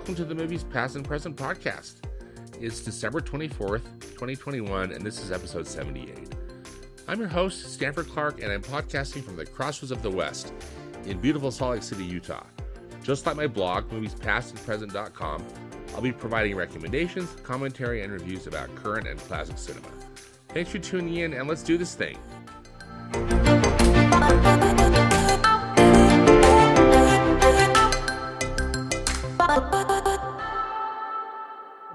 welcome to the Movies Past and Present podcast. It's December 24th, 2021, and this is episode 78. I'm your host, Stanford Clark, and I'm podcasting from the Crossroads of the West in beautiful Salt Lake City, Utah. Just like my blog, moviespastand.com, I'll be providing recommendations, commentary, and reviews about current and classic cinema. Thanks for tuning in, and let's do this thing.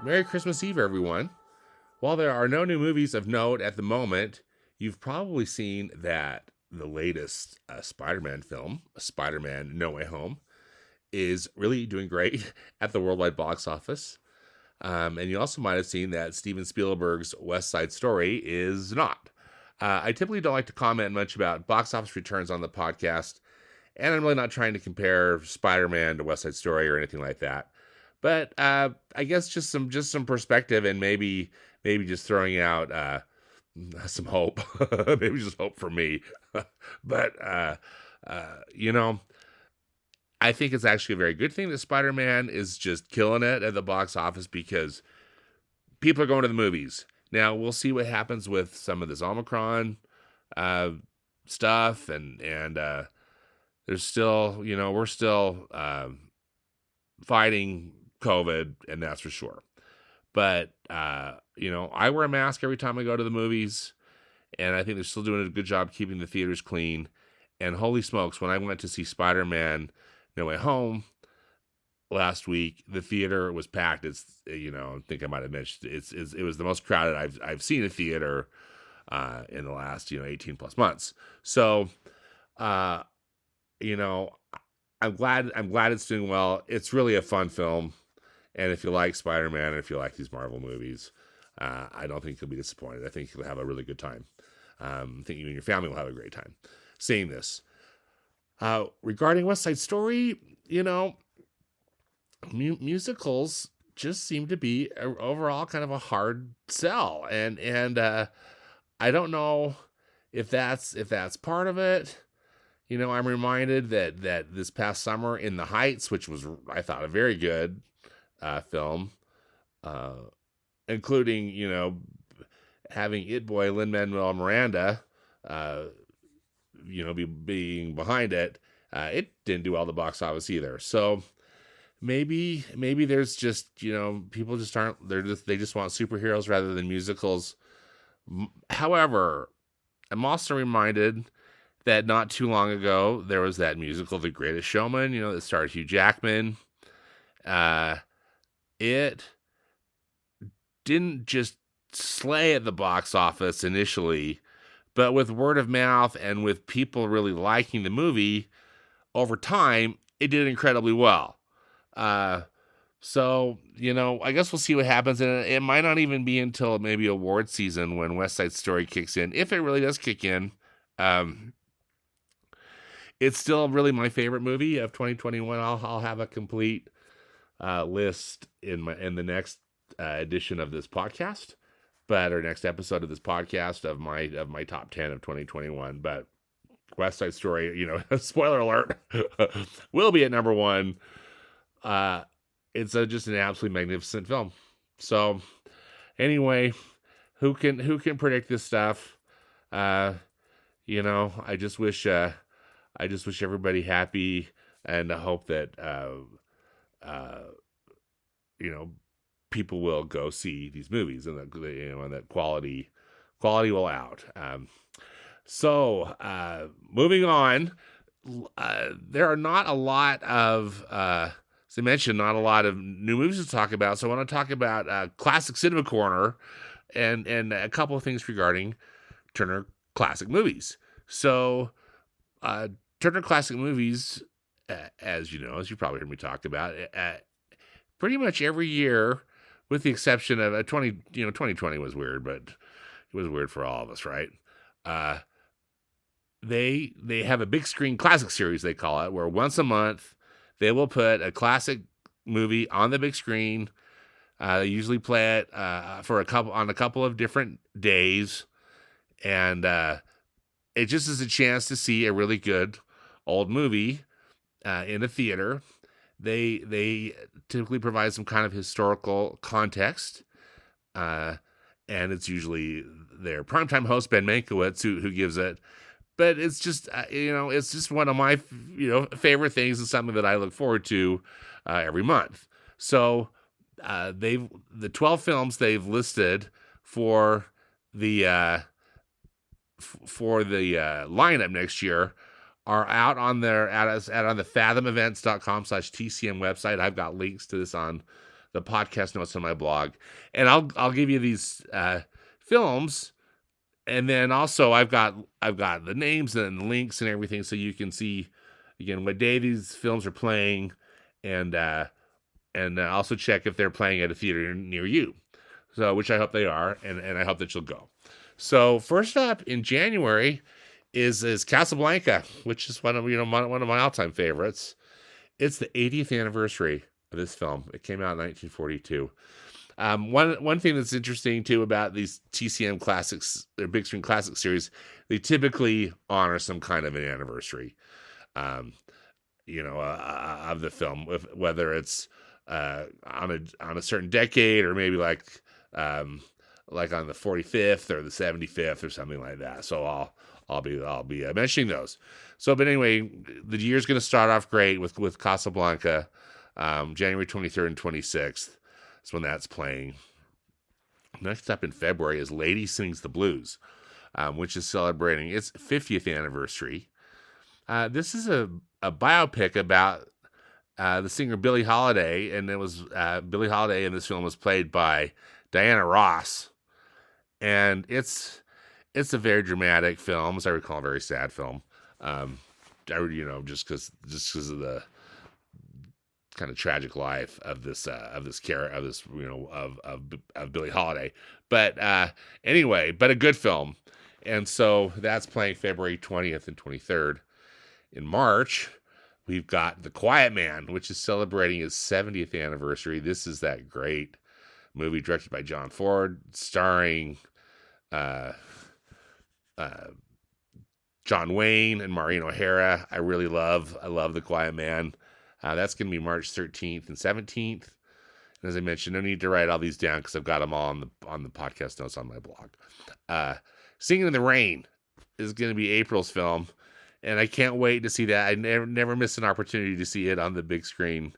Merry Christmas Eve, everyone. While there are no new movies of note at the moment, you've probably seen that the latest Spider-Man film, Spider-Man No Way Home, is really doing great at the worldwide box office. And you also might have seen that Steven Spielberg's West Side Story is not. I typically don't like to comment much about box office returns on the podcast, and I'm really not trying to compare Spider-Man to West Side Story or anything like that. But I guess just some perspective, and maybe just throwing out some hope, maybe just hope for me. But I think it's actually a very good thing that Spider-Man is just killing it at the box office because people are going to the movies. Now we'll see what happens with some of this Omicron stuff, and there's still, we're still fighting COVID, and that's for sure. But, I wear a mask every time I go to the movies, and I think they're still doing a good job keeping the theaters clean. And holy smokes, when I went to see Spider-Man No Way Home last week, the theater was packed. It's, I think I might have mentioned it was the most crowded I've seen a theater in the last, 18 plus months. So, I'm glad it's doing well. It's really a fun film. And if you like Spider-Man, and if you like these Marvel movies, I don't think you'll be disappointed. I think you'll have a really good time. I think you and your family will have a great time seeing this. Regarding West Side Story, musicals just seem to be overall kind of a hard sell. And I don't know if that's part of it. I'm reminded that this past summer In the Heights, which was, I thought, a very good film, including, having It Boy Lin-Manuel Miranda, being behind it, it didn't do well at the box office either. So maybe there's just, people just they just want superheroes rather than musicals. However, I'm also reminded that not too long ago, there was that musical, The Greatest Showman, that starred Hugh Jackman. It didn't just slay at the box office initially, but with word of mouth and with people really liking the movie, over time, it did incredibly well. So, I guess we'll see what happens. And it might not even be until maybe award season when West Side Story kicks in, if it really does kick in. It's still really my favorite movie of 2021. I'll have a complete list in the next edition of this podcast, or next episode of this podcast of my top 10 of 2021. But West Side Story, spoiler alert, will be at number one. It's just an absolutely magnificent film. So anyway, who can predict this stuff? I just wish everybody happy, and I hope that people will go see these movies, and that quality will out. So moving on, there are not a lot of, as I mentioned, not a lot of new movies to talk about. So I want to talk about Classic Cinema Corner and a couple of things regarding Turner Classic Movies. So Turner Classic Movies, as you probably heard me talk about, pretty much every year, with the exception of 2020 was weird, but it was weird for all of us, right? They have a big screen classic series, they call it, where once a month they will put a classic movie on the big screen. They usually play it on a couple of different days, and it just is a chance to see a really good old movie in a theater they typically provide some kind of historical context, and it's usually their primetime host Ben Mankiewicz who gives it. But it's just it's just one of my favorite things, and something that I look forward to every month. So the 12 films they've listed for the lineup next year are out on their out on the fathomevents.com/TCM website. I've got links to this on the podcast notes on my blog, and I'll give you these films, and then also I've got the names and the links and everything, so you can see again what day these films are playing, and also check if they're playing at a theater near you. So, which I hope they are, and I hope that you'll go. So first up in January is Casablanca, which is one of my all-time favorites. It's the 80th anniversary of this film. It came out in 1942. One thing that's interesting too about these TCM classics, their big screen classic series, they typically honor some kind of an anniversary, of the film, whether it's on a certain decade, or maybe like on the 45th or the 75th or something like that. So I'll be mentioning those. So, but anyway, the year's going to start off great with Casablanca, January 23rd and 26th. That's when that's playing. Next up in February is Lady Sings the Blues, which is celebrating its 50th anniversary. This is a biopic about the singer Billie Holiday, and it was Billie Holiday in this film was played by Diana Ross, and it's a very dramatic film, as I recall, a very sad film. Just because of the kind of tragic life of this Billie Holiday, but anyway, but a good film, and so that's playing February 20th and 23rd. In March, we've got The Quiet Man, which is celebrating its 70th anniversary. This is that great movie directed by John Ford, starring John Wayne and Maureen O'Hara. I love The Quiet Man. That's going to be March 13th and 17th. And as I mentioned, no need to write all these down because I've got them all on the podcast notes on my blog. Singing in the Rain is going to be April's film, and I can't wait to see that. I never miss an opportunity to see it on the big screen.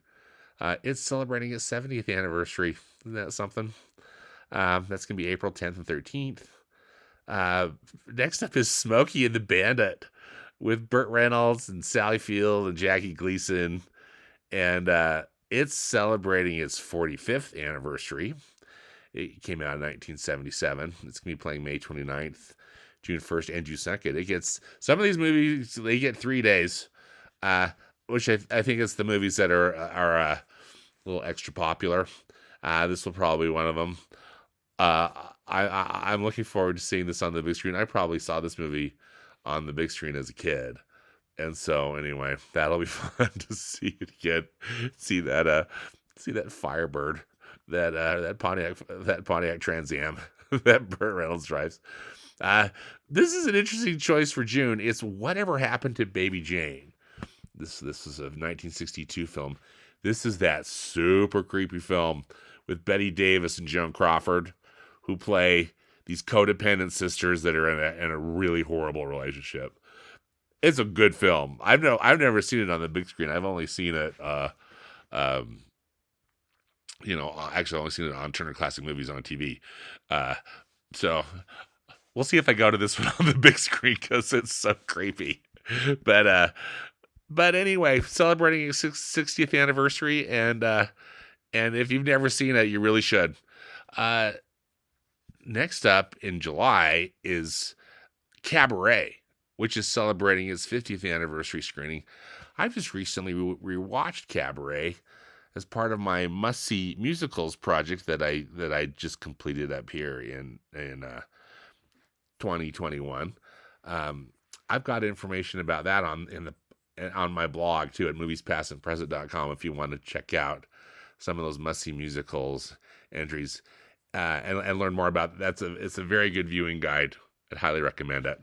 It's celebrating its 70th anniversary. Isn't that something? That's going to be April 10th and 13th. Next up is Smokey and the Bandit with Burt Reynolds and Sally Field and Jackie Gleason. And it's celebrating its 45th anniversary. It came out in 1977. It's going to be playing May 29th, June 1st, and June 2nd. It gets some of these movies, they get 3 days, which I think is the movies that are a little extra popular. This will probably be one of them. I'm looking forward to seeing this on the big screen. I probably saw this movie on the big screen as a kid. And so anyway, that'll be fun to see it again. See that Firebird, that Pontiac Trans Am that Burt Reynolds drives. This is an interesting choice for June. It's Whatever Happened to Baby Jane. This is a 1962 film. This is that super creepy film with Betty Davis and Joan Crawford, who play these codependent sisters that are in a really horrible relationship. It's a good film. I've never seen it on the big screen. I've only seen it, actually I've only seen it on Turner Classic Movies on TV. So we'll see if I go to this one on the big screen because it's so creepy. But anyway, celebrating its 60th anniversary, and if you've never seen it, you really should. Next up in July is Cabaret, which is celebrating its 50th anniversary screening. I've just recently rewatched Cabaret as part of my must-see musicals project that I just completed up here in 2021. I've got information about that on my blog too at moviespastand.com if you want to check out some of those must-see musicals entries and learn more about it. It's a very good viewing guide. I'd highly recommend it.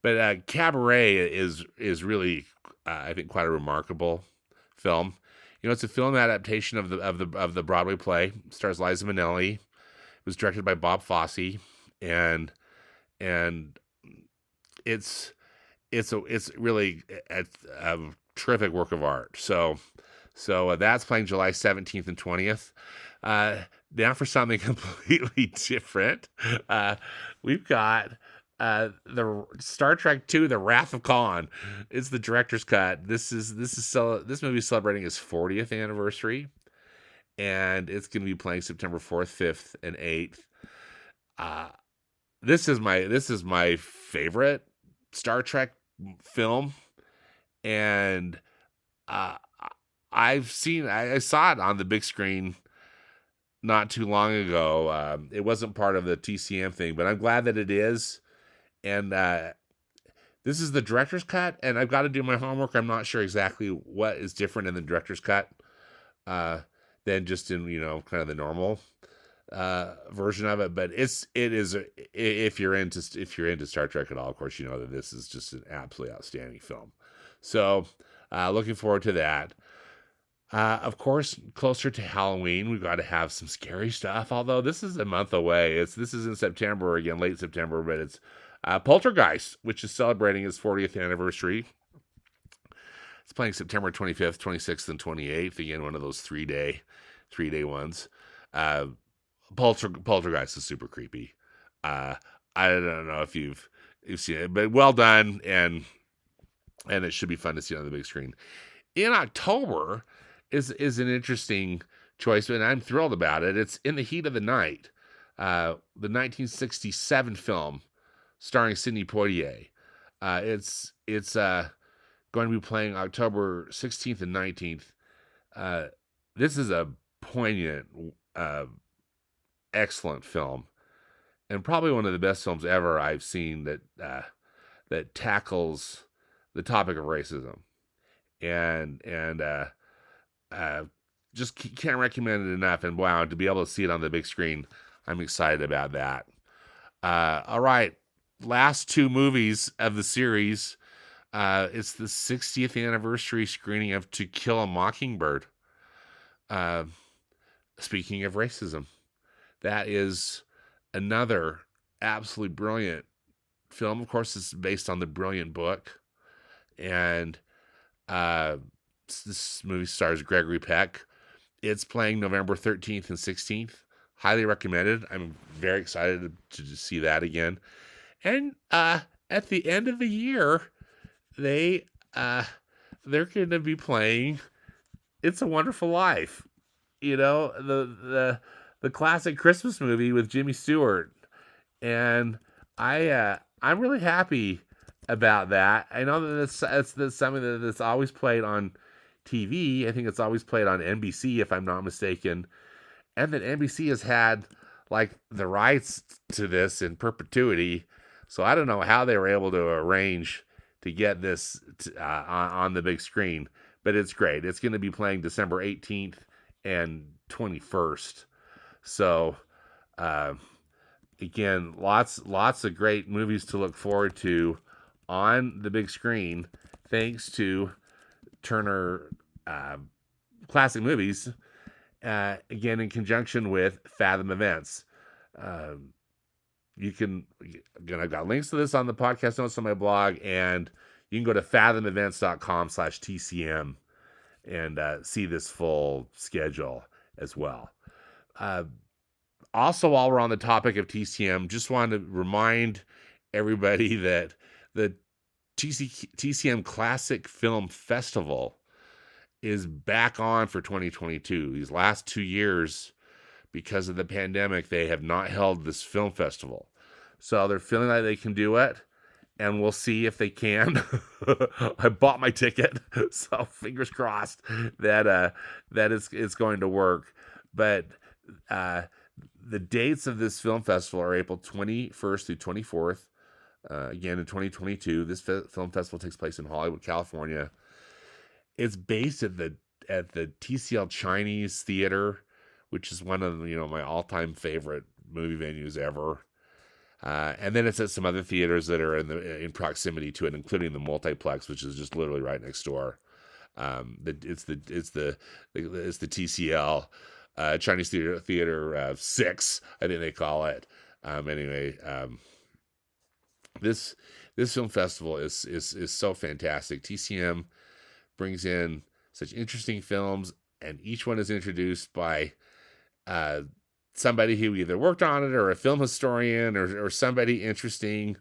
But Cabaret is really, I think, quite a remarkable film. It's a film adaptation of the Broadway play. It stars Liza Minnelli. It was directed by Bob Fosse, and and it's really a terrific work of art. So that's playing July 17th and 20th. Now for something completely different. We've got the Star Trek II: The Wrath of Khan. It's the director's cut. This movie is celebrating its 40th anniversary, and it's going to be playing September 4th, 5th, and 8th. This is my favorite Star Trek film, and I saw it on the big screen not too long ago. It wasn't part of the TCM thing, but I'm glad that it is. And this is the director's cut, and I've got to do my homework. I'm not sure exactly what is different in the director's cut than just in kind of the normal version of it. But it is if you're into Star Trek at all, of course you know that this is just an absolutely outstanding film. So looking forward to that. Of course, closer to Halloween, we've got to have some scary stuff. Although this is a month away, this is in September again, late September. But it's Poltergeist, which is celebrating its 40th anniversary. It's playing September 25th, 26th, and 28th. Again, one of those three-day ones. Poltergeist is super creepy. I don't know if you've seen it, but well done, and it should be fun to see on the big screen. In October is an interesting choice, and I'm thrilled about it. It's In the Heat of the Night, the 1967 film starring Sidney Poitier. It's going to be playing October 16th and 19th. This is a poignant, excellent film, and probably one of the best films ever I've seen that tackles the topic of racism, and just can't recommend it enough. And wow, to be able to see it on the big screen, I'm excited about that. All right, last two movies of the series. It's the 60th anniversary screening of To Kill a Mockingbird. Speaking of racism, that is another absolutely brilliant film. Of course, it's based on the brilliant book. And this movie stars Gregory Peck. It's playing November 13th and 16th. Highly recommended. I'm very excited to see that again. And at the end of the year, they're going to be playing It's a Wonderful Life. The classic Christmas movie with Jimmy Stewart. And I'm really happy about that. I know that that's something that's always played on TV. I think it's always played on NBC, if I'm not mistaken. And that NBC has had the rights to this in perpetuity. So I don't know how they were able to arrange to get this on the big screen, but it's great. It's going to be playing December 18th and 21st. So again, lots of great movies to look forward to on the big screen, thanks to Turner Classic Movies, again in conjunction with Fathom Events. I've got links to this on the podcast notes on my blog, and you can go to fathomevents.com/TCM and see this full schedule as well. Also, while we're on the topic of TCM, just wanted to remind everybody that the TCM Classic Film Festival is back on for 2022. These last 2 years, because of the pandemic, they have not held this film festival. So they're feeling like they can do it, and we'll see if they can. I bought my ticket, so fingers crossed that it's going to work. But the dates of this film festival are April 21st through 24th. Again, in 2022, this film festival takes place in Hollywood, California. It's based at the TCL Chinese Theater, which is one of my all-time favorite movie venues ever. And then it's at some other theaters that are in proximity to it, including the Multiplex, which is just literally right next door. It's the TCL, Chinese Theater 6, I think they call it. Anyway, this film festival is so fantastic. TCM brings in such interesting films, and each one is introduced by somebody who either worked on it, or a film historian, or somebody interesting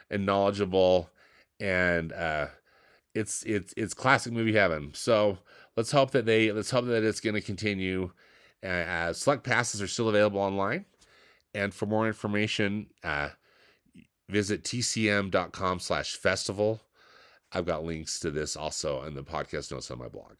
and knowledgeable, and it's classic movie heaven. So let's hope that it's going to continue. Select passes are still available online, and for more information, visit tcm.com/festival. I've got links to this also in the podcast notes on my blog.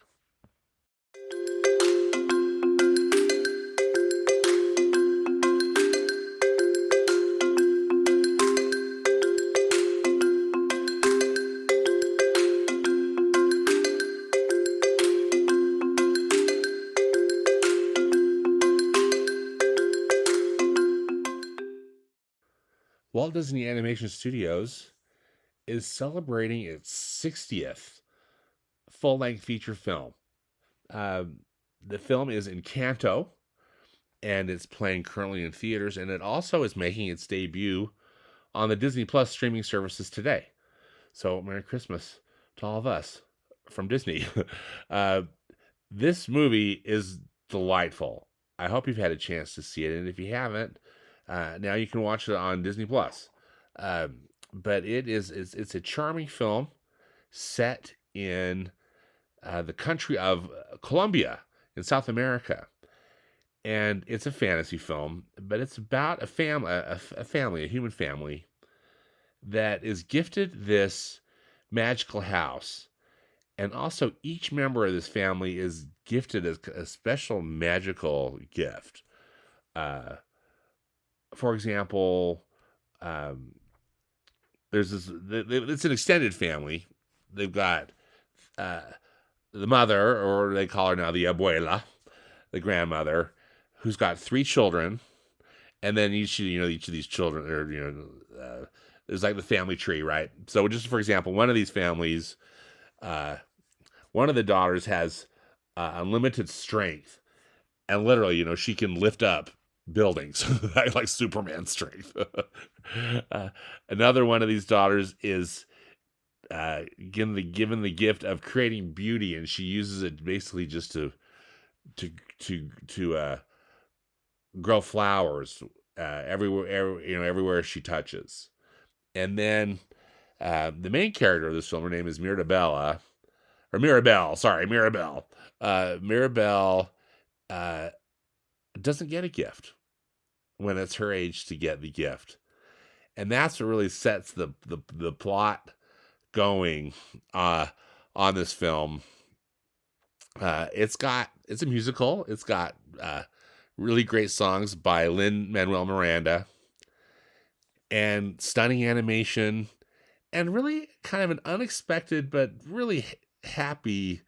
Walt Disney Animation Studios is celebrating its 60th full-length feature film. The film is ENCANTO, and it's playing currently in theaters, and it also is making its debut on the Disney Plus streaming services today. So Merry Christmas to all of us from Disney. This movie is delightful. I hope you've had a chance to see it, and if you haven't, now you can watch it on Disney Plus. But it's a charming film set in the country of Colombia in South America, and it's a fantasy film. But it's about a human family that is gifted this magical house, and also each member of this family is gifted a special magical gift. For example, there's this. It's an extended family. They've got the mother, or they call her now the abuela, the grandmother, who's got 3 children, and then each of these children are there's like the family tree, right? So just for example, one of these families, one of the daughters has unlimited strength, and literally, she can lift up buildings like Superman strength. Another one of these daughters is given the gift of creating beauty, and she uses it basically just to grow flowers everywhere she touches. And then the main character of this film, her name is Mirabelle. Mirabelle doesn't get a gift when it's her age to get the gift, and that's what really sets the plot going on this film. It's a musical. It's got really great songs by Lin-Manuel Miranda, and stunning animation, and really kind of an unexpected but really happy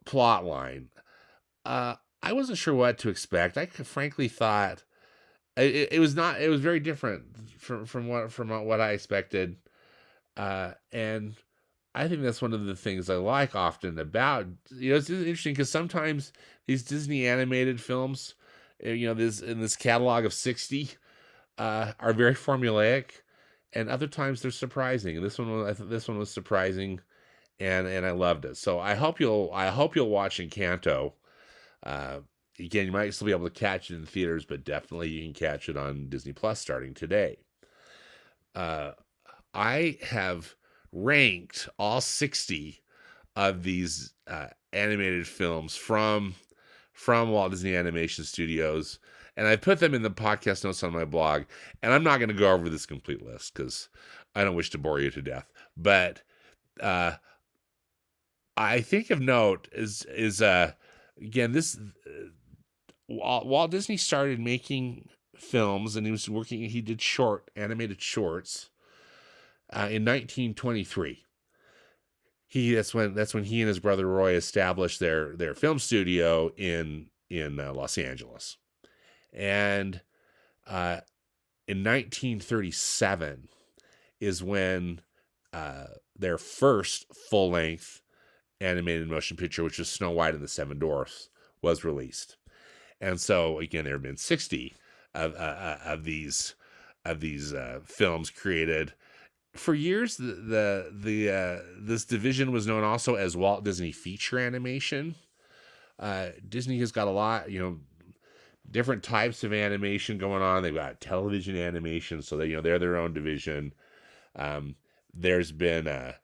plot line. I wasn't sure what to expect. I frankly thought it was very different from what I expected. And I think that's one of the things I like often about, it's interesting because sometimes these Disney animated films, in this catalog of 60, are very formulaic, and other times they're surprising. And I thought this one was surprising, and I loved it. So I hope you'll watch ENCANTO. Again, you might still be able to catch it in theaters, but definitely you can catch it on Disney Plus starting today. I have ranked all 60 of these animated films from Walt Disney Animation Studios, and I put them in the podcast notes on my blog. And I'm not going to go over this complete list because I don't wish to bore you to death. But I think of note is again, this Walt Disney started making films, and he did animated shorts in 1923. That's when he and his brother Roy established their film studio in Los Angeles. And in 1937 is when their first full-length animated motion picture, which was Snow White and the Seven Dwarfs, was released. And so again, there have been 60 of these films created. For years, this division was known also as Walt Disney Feature Animation. Disney has got a lot, different types of animation going on. They've got television animation, so they're their own division. There's been a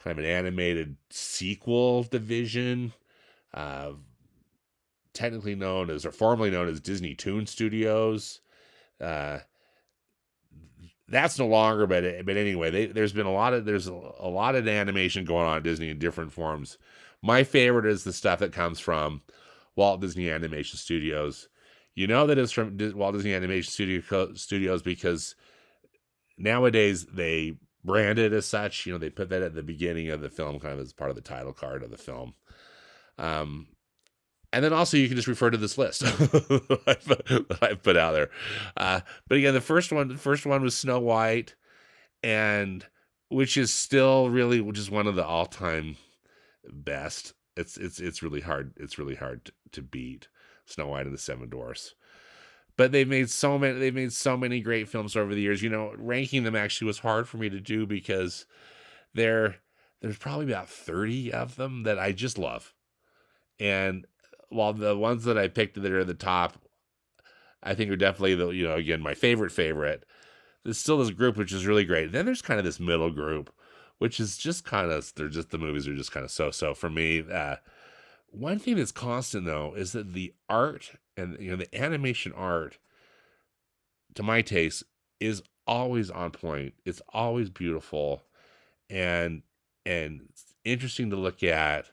kind of an animated sequel division, technically known as, or formerly known as, Disney Toon Studios. That's no longer, but anyway, there's a lot of animation going on at Disney in different forms. My favorite is the stuff that comes from Walt Disney Animation Studios. You know that it's from Walt Disney Animation Studios because nowadays they brand it as such. They put that at the beginning of the film, kind of as part of the title card of the film. And then also you can just refer to this list that I put out there. But again, the first one was Snow White, and which is one of the all-time best. It's really hard. It's really hard to beat Snow White and the Seven Dwarfs. But they've made so many great films over the years. Ranking them actually was hard for me to do because there's probably about 30 of them that I just love. And while the ones that I picked that are at the top, I think are definitely again, my favorite, there's still this group which is really great. Then there's kind of this middle group, which is just the movies are just kind of so for me. One thing that's constant though is that the art and the animation art, to my taste, is always on point. It's always beautiful and interesting to look at,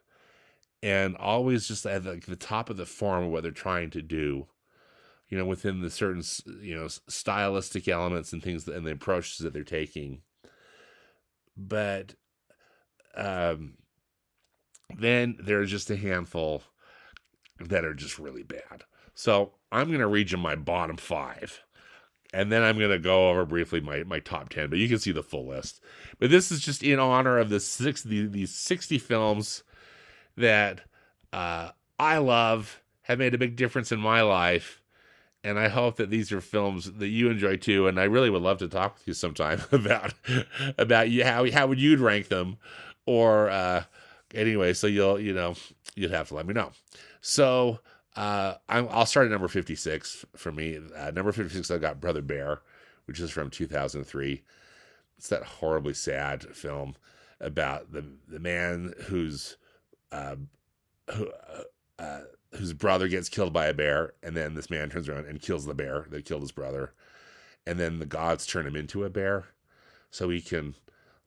and always just at the top of the form of what they're trying to do, within the certain, stylistic elements and things and the approaches that they're taking. But then there's just a handful that are just really bad. So I'm going to read you my bottom 5. And then I'm going to go over briefly my top 10, but you can see the full list. But this is just in honor of these 60 films that I love, have made a big difference in my life, and I hope that these are films that you enjoy too. And I really would love to talk with you sometime about you, how would you rank them, or anyway. So you'd have to let me know. So I'll start at number 56 for me. Number 56, I got Brother Bear, which is from 2003. It's that horribly sad film about the man whose brother gets killed by a bear, and then this man turns around and kills the bear that killed his brother, and then the gods turn him into a bear so he can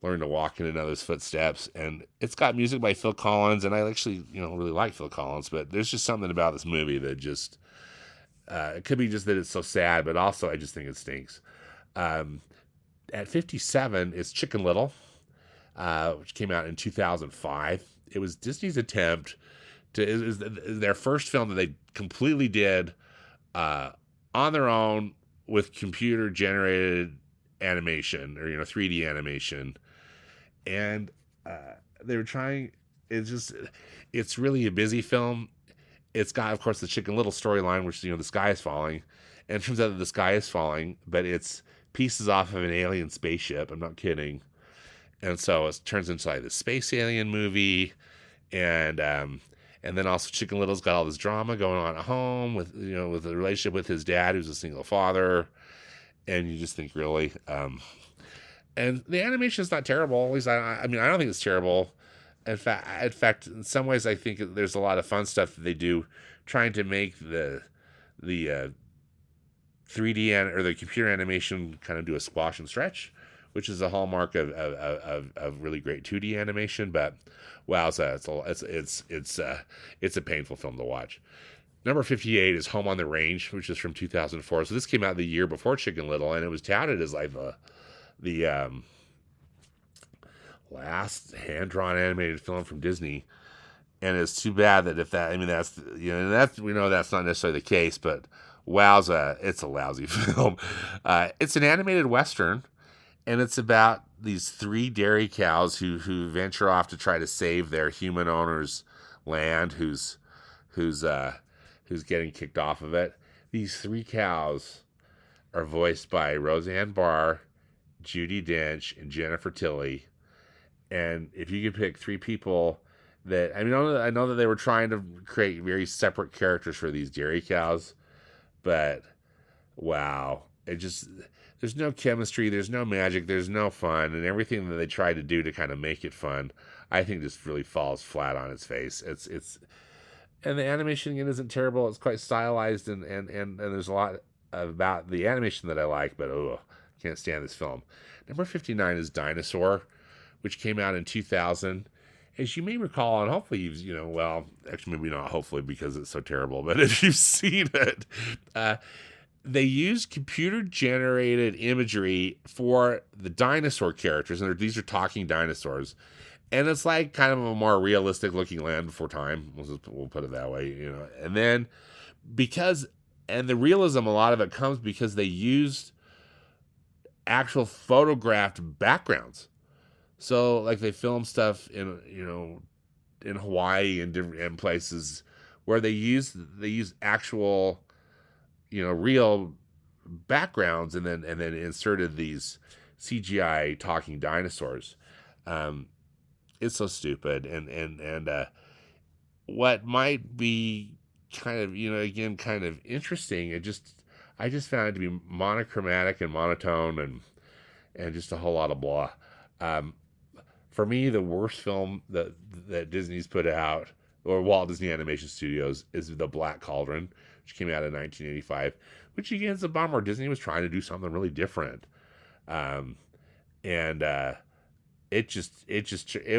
learn to walk in another's footsteps. And it's got music by Phil Collins, and I actually really like Phil Collins, but there's just something about this movie that just it could be just that it's so sad, but also I just think it stinks. At 57 is Chicken Little, which came out in 2005. It was Disney's attempt it was their first film that they completely did on their own with computer generated animation, or 3D animation, and they were trying. It's really a busy film. It's got, of course, the Chicken Little storyline, which the sky is falling, and it turns out that the sky is falling, but it's pieces off of an alien spaceship. I'm not kidding. And so it turns into like the space alien movie, and then also Chicken Little's got all this drama going on at home with with the relationship with his dad, who's a single father, and you just think, really. And the animation is not terrible. At least I don't think it's terrible. In fact, in some ways, I think there's a lot of fun stuff that they do, trying to make the 3D or the computer animation kind of do a squash and stretch, which is a hallmark of really great 2D animation. But wowza, it's a painful film to watch. Number 58 is Home on the Range, which is from 2004. So this came out the year before Chicken Little, and it was touted as like the last hand-drawn animated film from Disney. And it's too bad that we know that's not necessarily the case, but wowza, it's a lousy film. It's an animated Western, and it's about these three dairy cows who venture off to try to save their human owner's land, who's getting kicked off of it. These three cows are voiced by Roseanne Barr, Judi Dench, and Jennifer Tilly. And if you could pick three people that, I mean, I know that they were trying to create very separate characters for these dairy cows, but wow, there's no chemistry, there's no magic, there's no fun, and everything that they tried to do to kind of make it fun, I think just really falls flat on its face. And the animation again isn't terrible. It's quite stylized, and there's a lot about the animation that I like, but can't stand this film. Number 59 is Dinosaur, which came out in 2000. As you may recall, and hopefully actually maybe not hopefully because it's so terrible, but if you've seen it, they used computer-generated imagery for the dinosaur characters, and these are talking dinosaurs. And it's like kind of a more realistic-looking Land Before Time. We'll put it that way, And then and the realism, a lot of it comes because they used actual photographed backgrounds. So, like, they filmed stuff in Hawaii and different places where they use actual, real backgrounds, and then inserted these CGI talking dinosaurs. It's so stupid, and what might be kind of again kind of interesting. I just found it to be monochromatic and monotone, and just a whole lot of blah. For me, the worst film that Disney's put out, or Walt Disney Animation Studios, is The Black Cauldron, which came out in 1985, which again is a bummer. Disney was trying to do something really different. It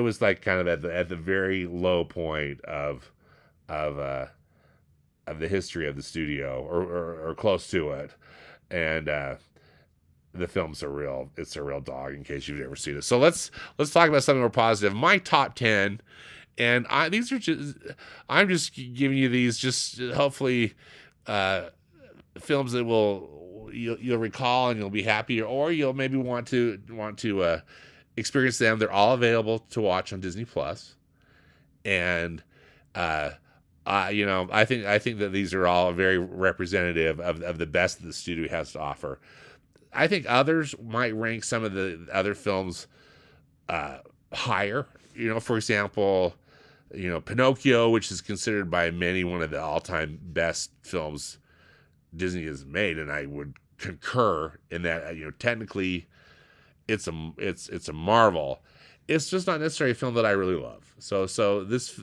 was like kind of at the very low point of the history of the studio, or close to it. And the film's a real dog, in case you've never seen it. So let's talk about something more positive. My top 10, and I'm just giving you these, just hopefully films that you'll recall and you'll be happy, or you'll maybe want to experience them. They're all available to watch on Disney Plus, and I think that these are all very representative of the best that the studio has to offer. I think others might rank some of the other films higher. For example, Pinocchio, which is considered by many one of the all-time best films Disney has made, and I would concur in that. Technically, it's a marvel. It's just not necessarily a film that I really love. So this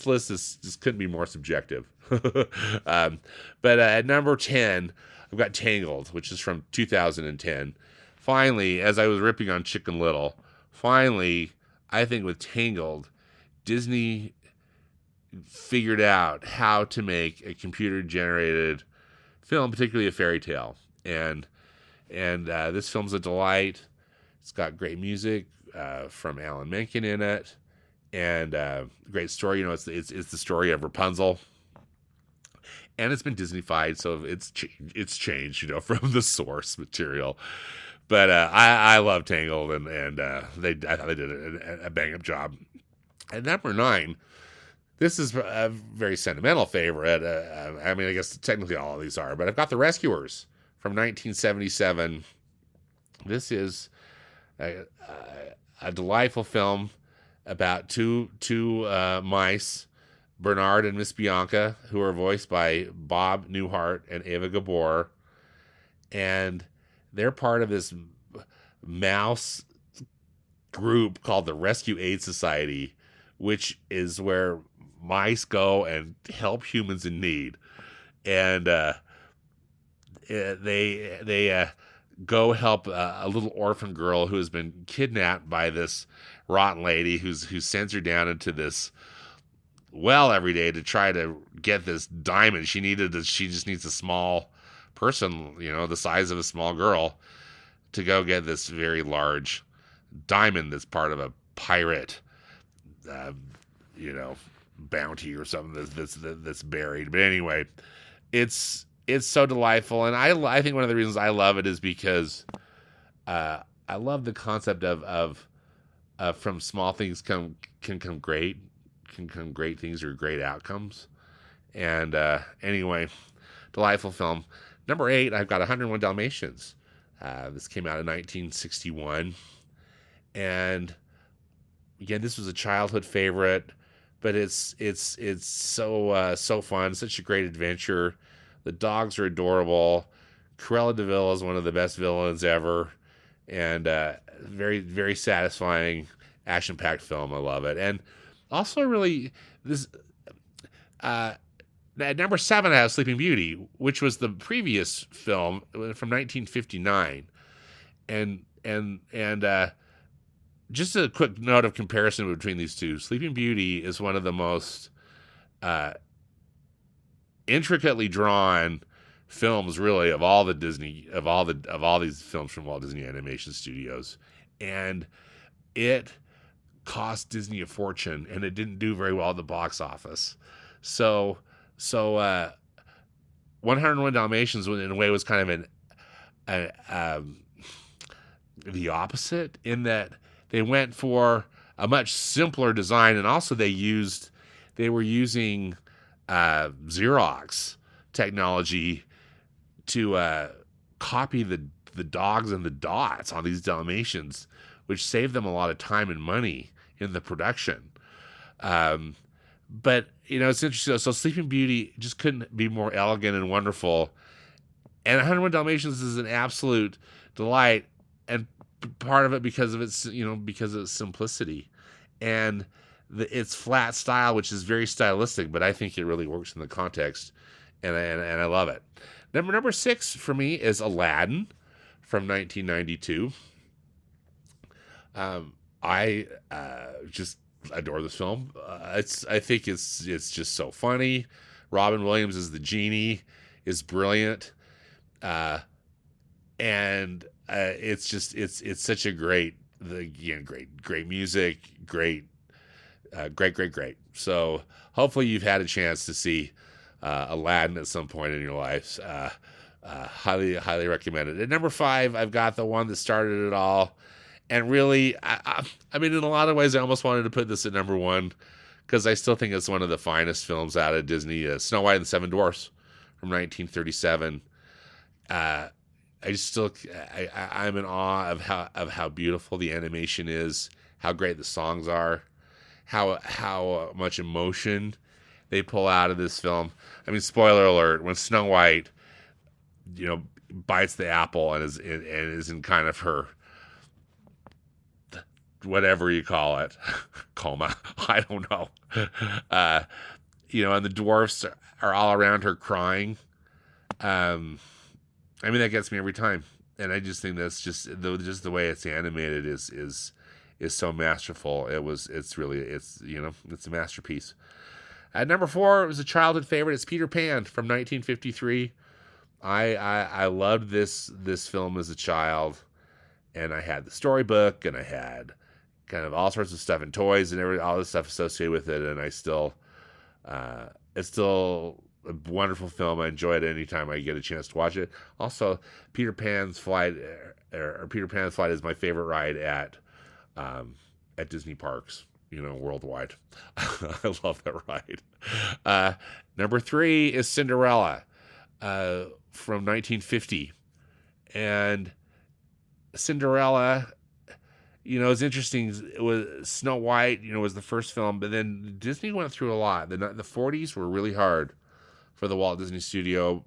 list just couldn't be more subjective. But at number 10, I've got Tangled, which is from 2010. Finally, as I was ripping on Chicken Little, I think with Tangled, Disney figured out how to make a computer-generated film, particularly a fairy tale. And this film's a delight. It's got great music from Alan Menken in it, and great story. It's the story of Rapunzel, and it's been Disney-fied, so it's changed, from the source material. But I love Tangled, and I thought they did a bang-up job. At number 9, this is a very sentimental favorite. I mean, I guess technically all of these are, but I've got The Rescuers from 1977. This is a delightful film about two mice, Bernard and Miss Bianca, who are voiced by Bob Newhart and Eva Gabor, and they're part of this mouse group called the Rescue Aid Society, which is where mice go and help humans in need. And they go help a little orphan girl who has been kidnapped by this rotten lady who sends her down into this well every day to try to get this diamond. She just needs a small person, the size of a small girl, to go get this very large diamond that's part of a pirate, bounty or something that's buried. But anyway, it's so delightful, and I think one of the reasons I love it is because I love the concept of from small things can come great things or great outcomes. And anyway, delightful film. Number 8, I've got 101 Dalmatians. This came out in 1961, and again, this was a childhood favorite, but it's so fun, such a great adventure. The dogs are adorable. Cruella de Vil is one of the best villains ever, and very, very satisfying, action-packed film. I love it. And also, really, this at number 7, I have Sleeping Beauty, which was the previous film from 1959, and just a quick note of comparison between these two. Sleeping Beauty is one of the most intricately drawn films, really, of all the Disney of all these films from Walt Disney Animation Studios, and it cost Disney a fortune, and it didn't do very well at the box office. So 101 Dalmatians, in a way, was kind of the opposite, in that they went for a much simpler design, and also they were using Xerox technology to copy the dogs and the dots on these Dalmatians, which saved them a lot of time and money in the production. But it's interesting. So Sleeping Beauty just couldn't be more elegant and wonderful, and 101 Dalmatians is an absolute delight, and part of it because of its simplicity and its flat style, which is very stylistic, but I think it really works in the context, and I love it. Number 6 for me is Aladdin from 1992. I just adore this film. I think it's just so funny. Robin Williams as the genie is brilliant, and it's such a great music, great. So hopefully you've had a chance to see Aladdin at some point in your lives. Highly recommend it. At number 5, I've got the one that started it all. And really, I mean, in a lot of ways, I almost wanted to put this at number 1 because I still think it's one of the finest films out of Disney. Snow White and the Seven Dwarfs from 1937. I'm in awe of how beautiful the animation is, how great the songs are, how much emotion they pull out of this film. I mean, spoiler alert: when Snow White, bites the apple and is in kind of her, whatever you call it, coma, I don't know. And the dwarfs are all around her crying. I mean, that gets me every time, and I just think that's just the way it's animated is so masterful. It's a masterpiece. At number 4, it was a childhood favorite. It's Peter Pan from 1953. I loved this film as a child, and I had the storybook, and I had kind of all sorts of stuff and toys and all this stuff associated with it, and it's still a wonderful film. I enjoy it anytime I get a chance to watch it. Also, Peter Pan's Flight is my favorite ride at Disney parks, worldwide. I love that ride. Number 3 is Cinderella from 1950, and Cinderella, it's interesting. It was Snow White, was the first film, but then Disney went through a lot. The 40s were really hard for the Walt Disney Studio,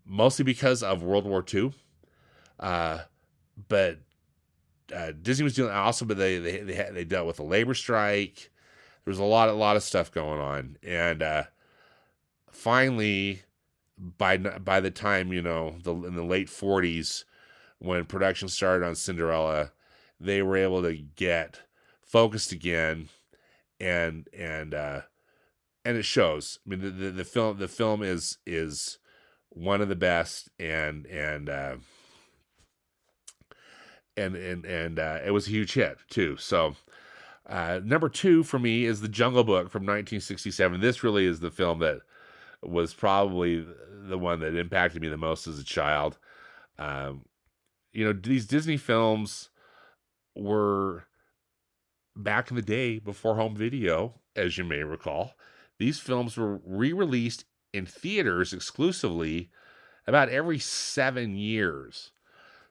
mostly because of World War II. But Disney was doing also, but they dealt with a labor strike. There was a lot of stuff going on, and finally, by the time in the late 40s, when production started on Cinderella, they were able to get focused again, and it shows. I mean, the film is one of the best, and it was a huge hit too. So number 2 for me is The Jungle Book from 1967. This really is the film that was probably the one that impacted me the most as a child. these Disney films were back in the day before home video, as you may recall. These films were re-released in theaters exclusively about every 7 years.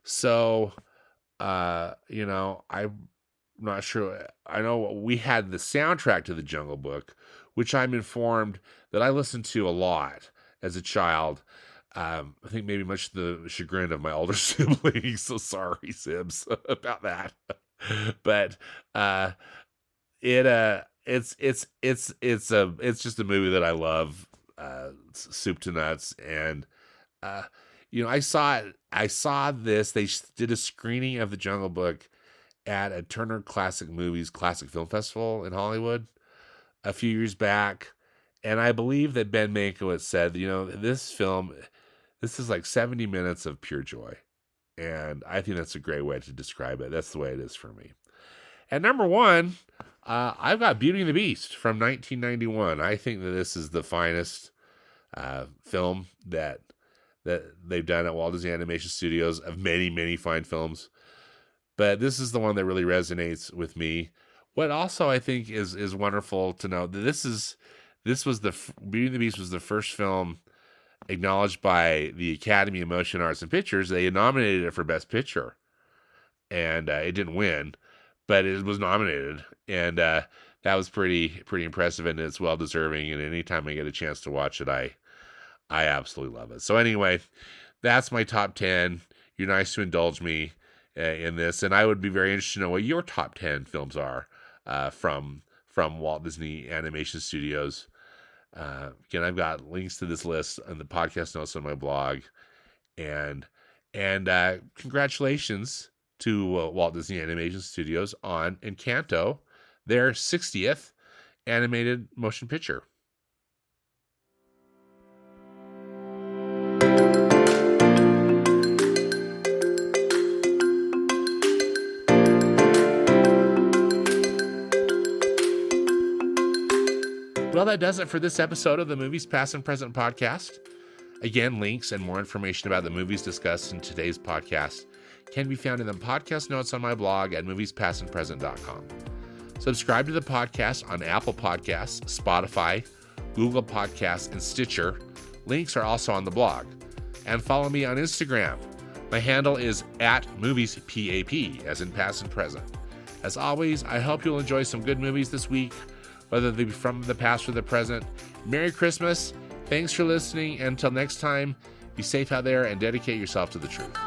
So, I'm not sure. I know we had the soundtrack to The Jungle Book, which I'm informed that I listened to a lot as a child. I think maybe much to the chagrin of my older siblings. So sorry, Sibs, about that. But it's just a movie that I love, soup to nuts. And I saw this. They did a screening of The Jungle Book at a Turner Classic Film Festival in Hollywood a few years back. And I believe that Ben Mankiewicz said, this is like 70 minutes of pure joy. And I think that's a great way to describe it. That's the way it is for me. At number 1, I've got Beauty and the Beast from 1991. I think that this is the finest film that they've done at Walt Disney Animation Studios, of many, many fine films. But this is the one that really resonates with me. What also I think is wonderful to know that Beauty and the Beast was the first film acknowledged by the Academy of Motion Arts and Pictures. They had nominated it for Best Picture, and it didn't win, but it was nominated, and that was pretty impressive, and it's well deserving. And anytime I get a chance to watch it, I absolutely love it. So anyway, that's my top 10. You're nice to indulge me in this, and I would be very interested to know what your top 10 films are from Walt Disney Animation Studios. Again, I've got links to this list in the podcast notes on my blog, and congratulations to Walt Disney Animation Studios on ENCANTO, their 60th animated motion picture. Well, that does it for this episode of the Movies Past and Present podcast. Again, links and more information about the movies discussed in today's podcast can be found in the podcast notes on my blog at moviespastandpresent.com. Subscribe to the podcast on Apple Podcasts, Spotify, Google Podcasts, and Stitcher. Links are also on the blog. And follow me on Instagram. My handle is @moviespap, as in past and present. As always, I hope you'll enjoy some good movies this week, whether they be from the past or the present. Merry Christmas. Thanks for listening. Until next time, be safe out there and dedicate yourself to the truth.